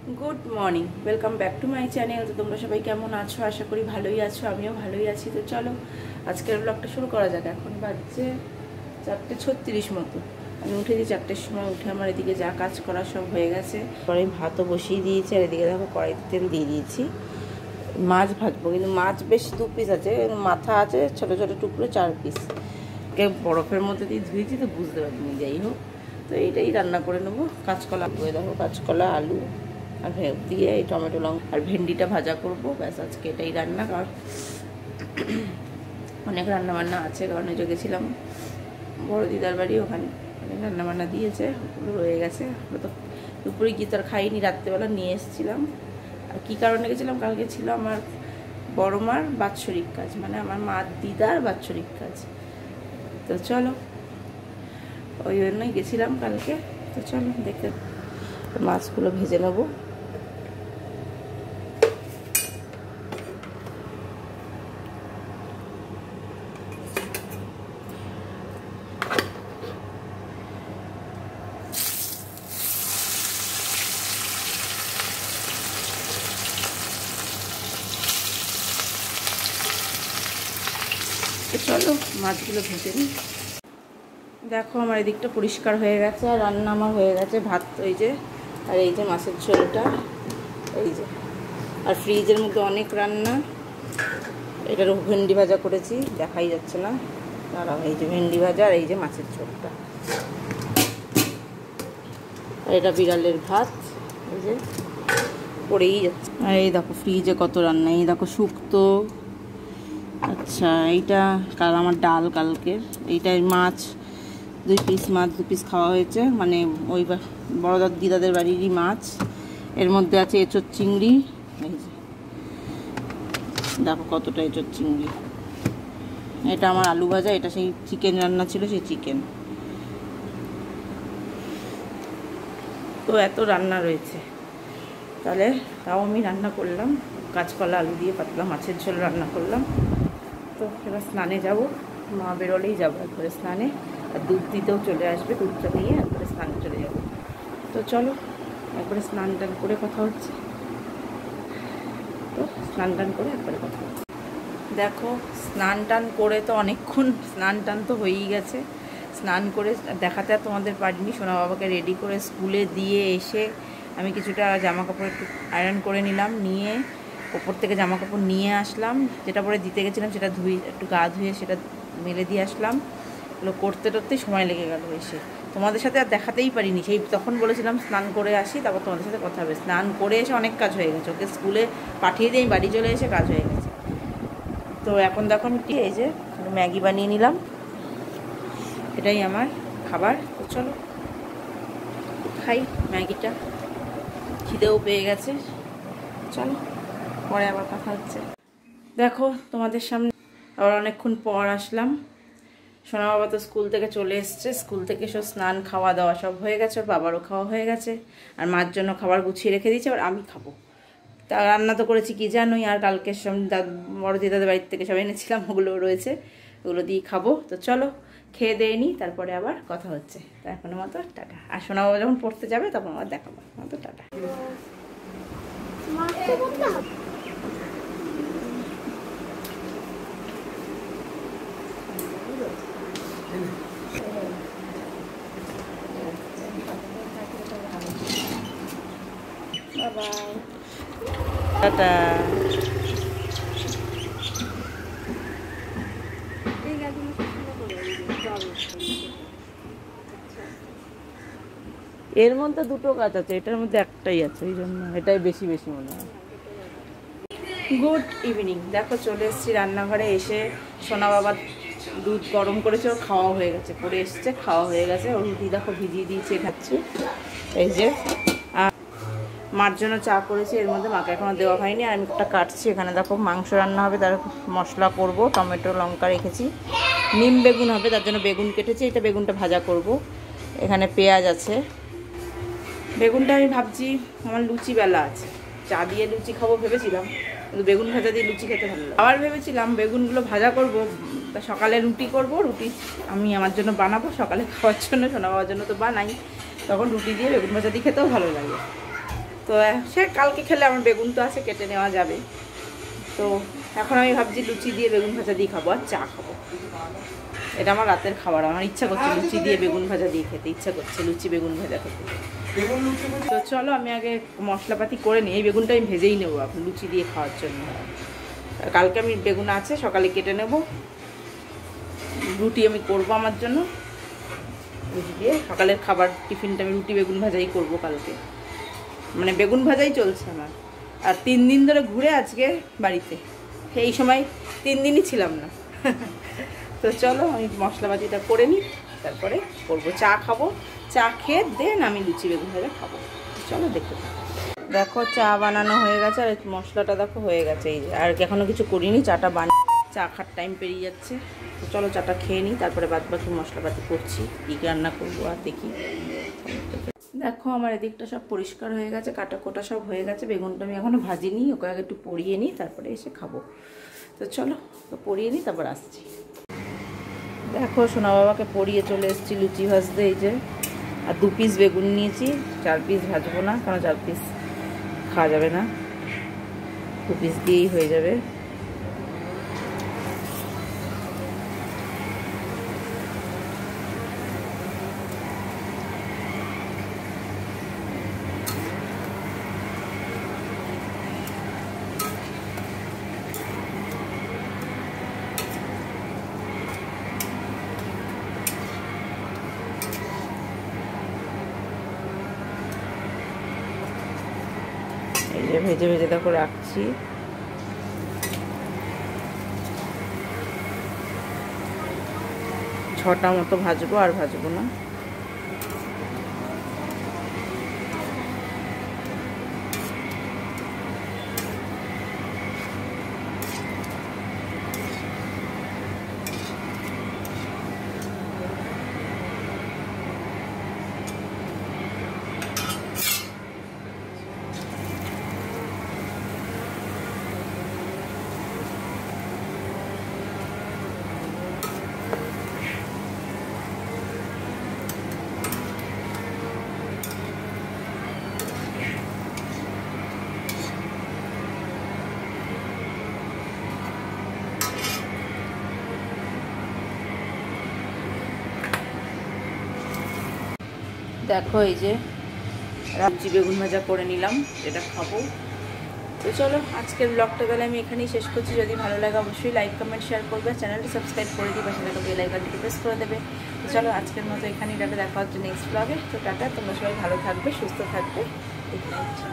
Good morning welcome back to my channel. तो तुम्हारा सबाई केमन आछो, आशा करी भालोई आछो, आमिও भालोई आছি। तो चलो आजकेर ब्लगटा शुरू करा जाक। এখন বাজছে 4:36 মতো। আমি উঠেছি 4টের সময়, উঠে আমার এদিকে যা কাজ করা সব হয়ে গেছে। পরে ভাতও বসিয়ে দিয়েছি, আর এদিকে দেখো কড়াইতে তেল দিয়ে দিয়েছি। মাছ ভাজবো, কিন্তু মাছ বেশ 2 পিস আছে, মাথা আছে ছোটো ছোটো টুকরো 4 পিস। কে বরফের মধ্যে দিয়ে ধুয়েছি তো বুঝতে পারিনি। যাই হোক, তো এইটাই রান্না করে নেবো। কাঁচকলা ধুয়ে দেখো, কাঁচকলা আলু আর দিয়ে এই টমেটো লঙ্কা আর ভেন্ডিটা ভাজা করব, ব্যাস আজকে এটাই রান্না। কারণ অনেক রান্নাবান্না আছে, কারণ এই যে গেছিলাম বড় দিদার বাড়ি, ওখানে অনেক রান্নাবান্না দিয়েছে, ওগুলো রয়ে গেছে। আমরা তো দুপুরে গিয়ে তার খাইনি, রাত্রেবেলা নিয়ে এসেছিলাম। আর কী কারণে গেছিলাম, কালকে ছিল আমার বড় মার বাৎসরিক কাজ, মানে আমার মা দিদার বাৎসরিক কাজ। তো চলো, ওই জন্যই গেছিলাম কালকে। তো চলো দেখতে, মাছগুলো ভেজে নেবো। চলো মাছগুলো ভেজে নিই। দেখো আমার এদিকটা পরিষ্কার হয়ে গেছে, আর রান্না আমার হয়ে গেছে। ভাত এই যে, আর এই যে মাছের ঝোলটা, এই যে। আর ফ্রিজের মধ্যে অনেক রান্না। এটার ভেন্ডি ভাজা করেছি, দেখাই যাচ্ছে না, দাঁড়াও। এই যে ভেন্ডি ভাজা, আর এই যে মাছের ঝোলটা, আর এটা বিড়ালের ভাত, এই যে পড়েই যাচ্ছে। আর এই দেখো ফ্রিজে কত রান্না। এই দেখো শুক্তো, আচ্ছা এইটা কাল আমার ডাল কালকের, এইটা মাছ 2 পিস, মাছ 2 পিস খাওয়া হয়েছে, মানে ওই বড় দিদাদের বাড়িরই মাছ। এর মধ্যে আছে এঁচোড় চিংড়ি, এই যে দেখো কতটা এঁচোড় চিংড়ি। এটা আমার আলু ভাজা, এটা সেই চিকেন রান্না ছিল, সেই চিকেন। তো এত রান্না রয়েছে, তাহলে তাও আমি রান্না করলাম। কাঁচকলা আলু দিয়ে পাতলা মাছের ঝোল রান্না করলাম। তো এবার স্নানে যাব, মা বেরোলেই যাবো একবারে স্নানে। আর দুধ দিতেও চলে আসবে, দুধটা নিয়ে একবারে স্নানে চলে যাব। তো চলো একবারে স্নান টান করে কথা হচ্ছে। তো স্নান টান করে একবারে কথা হচ্ছে। দেখো স্নান টান করে তো অনেকক্ষণ, স্নান টান তো হয়েই গেছে। স্নান করে দেখাতে আর তোমাদের পারিনি। সোনা বাবাকে রেডি করে স্কুলে দিয়ে এসে আমি কিছুটা জামা কাপড় একটু আয়রন করে নিলাম, নিয়ে ওপর থেকে জামা কাপড় নিয়ে আসলাম। যেটা পরে দিতে গেছিলাম সেটা ধুয়ে, একটু গা ধুয়ে সেটা মেলে দিয়ে আসলাম। এগুলো করতে করতেই সময় লেগে গেল এসে। তোমাদের সাথে আর দেখাতেই পারিনি। সেই তখন বলেছিলাম স্নান করে আসি, তারপর তোমাদের সাথে কথা হবে। স্নান করে এসে অনেক কাজ হয়ে গেছে। ওকে স্কুলে পাঠিয়ে দিয়ে বাড়ি চলে এসে কাজ হয়ে গেছে। তো এখন দেখো আমি এই যে ম্যাগি বানিয়ে নিলাম, এটাই আমার খাবার। তো চলো খাই ম্যাগিটা, খিদেও পেয়ে গেছে। চলো পরে আবার কথা হচ্ছে। দেখো তোমাদের সামনে আবার অনেকক্ষণ পর আসলাম। সোনা বাবা তো স্কুল থেকে চলে এসছে, স্কুল থেকে সব স্নান খাওয়া দাওয়া সব হয়ে গেছে, ওর বাবারও খাওয়া হয়ে গেছে। আর মার জন্য খাবার গুছিয়ে রেখে দিয়েছে, আর আমি খাবো। তা রান্না তো করেছি কি জানোই, আর কালকের সব বড় দিদাদের বাড়ির থেকে সব এনেছিলাম, ওগুলো রয়েছে, ওগুলো দিয়ে খাবো। তো চলো খেয়ে দিয়ে নিই, তারপরে আবার কথা হচ্ছে। তো এখনো মতো টাটা। আর সোনা বাবা যখন পড়তে যাবে তখন আবার দেখাবো। মতো টাটা। টাটা। এর মধ্যে 2টো গাছ আছে, এটার মধ্যে একটাই আছে, ওই জন্য এটাই বেশি বেশি মনে হয়। Good evening. দেখো চলে এসেছি রান্নাঘরে। এসে সোনা বাবা দুধ গরম করেছে, ওর খাওয়া হয়ে গেছে, পরে এসছে খাওয়া হয়ে গেছে। ওর রুটি দেখো ভিজিয়ে দিয়েছে, খাচ্ছি। এই যে আর মার জন্য চা করেছি, এর মধ্যে মাকে এখনও দেওয়া হয়নি। আর আমি একটা কাটছি, এখানে দেখো মাংস রান্না হবে, তার মশলা করব। টমেটো লঙ্কা রেখেছি, নিম বেগুন হবে, তার জন্য বেগুন কেটেছি। এটা বেগুনটা ভাজা করব। এখানে পেঁয়াজ আছে। বেগুনটা আমি ভাবছি আমার লুচি বেলা আছে, চা দিয়ে লুচি খাবো ভেবেছিলাম, কিন্তু বেগুন ভাজা দিয়ে লুচি খেতে ভালো লাগে। আবার ভেবেছিলাম বেগুনগুলো ভাজা করব, তা সকালে রুটি করব। রুটি আমি আমার জন্য বানাবো, সকালে খাওয়ার জন্য, সোনা বাবার জন্য তো বানাই। তখন রুটি দিয়ে বেগুন ভাজা দিয়ে খেতেও ভালো লাগে। তো সে কালকে খেলে আমার বেগুন তো আছে, কেটে নেওয়া যাবে। তো এখন আমি ভাবছি লুচি দিয়ে বেগুন ভাজা দিয়ে খাবো আর চা খাবো। এটা আমার রাতের খাবার, আমার ইচ্ছা করছে লুচি দিয়ে বেগুন ভাজা দিয়ে খেতে, ইচ্ছা করছে লুচি বেগুন ভাজা খেতে। তো চলো আমি আগে মশলাপাতি করে নিই, এই বেগুনটা আমি ভেজেই নেবো এখন লুচি দিয়ে খাওয়ার জন্য। কালকে আমি বেগুন আছে সকালে কেটে নেব, রুটি আমি করবো আমার জন্য, রুটি দিয়ে সকালের খাবার টিফিনটা আমি রুটি বেগুন ভাজাই করবো কালকে, মানে বেগুন ভাজাই চলছে আমার। আর 3 দিন ধরে ঘুরে আজকে বাড়িতে, এই সময় 3 দিনই ছিলাম না। তো চলো আমি মশলাপাতিটা করে নিই, তারপরে করবো, চা খাবো, চা খেয়ে দেন আমি লুচি বেগুন ভাজা খাবো। চলো দেখতে দেখো চা বানানো হয়ে গেছে, আর মশলাটা দেখো হয়ে গেছে, এই যে আর এখনও কিছু করিনি, চাটা চা খাওয়ার টাইম পেরিয়ে যাচ্ছে। তো চলো চাটা খেয়ে নিই, তারপরে বাদ বাকি মশলাপাতি করছি, কী রান্না করবো আর দেখি। দেখো আমার এদিকটা সব পরিষ্কার হয়ে গেছে, কাটা কোটা সব হয়ে গেছে, বেগুনটা আমি এখনও ভাজিনি, ওকে আগে একটু পরিয়ে নিই তারপরে এসে খাবো। তো চলো তো পরিয়ে নিই তারপর আসছি। দেখো সোনা বাবাকে পরিয়ে চলে এসেছি লুচি ভাজতে, এই যে আর 2 পিস বেগুন নিয়েছি, 4 পিস ভাজবো না, কারণ 4 পিস খাওয়া যাবে না, 2 পিস দিয়েই হয়ে যাবে। এই যে ভেজে ভেজে দেখো রাখছি, 6টা মতো ভাজবো, আর ভাজবো না। দেখো এই যে লুচি বেগুন ভাজা করে নিলাম, এটা খাবো। তো চলো আজকের ব্লগটা তাহলে আমি এখানেই শেষ করছি। যদি ভালো লাগে অবশ্যই লাইক কমেন্ট শেয়ার করবে, চ্যানেলটা সাবস্ক্রাইব করে দিবে, সেটা বেল আইকনটি প্রেস করে দেবে। তো চলো আজকের মতো এখানেই দেখা হচ্ছে নেক্সট ব্লগে। তো টাটা, তোমরা সবাই ভালো থাকবে, সুস্থ থাকবে, ঠিক আছে।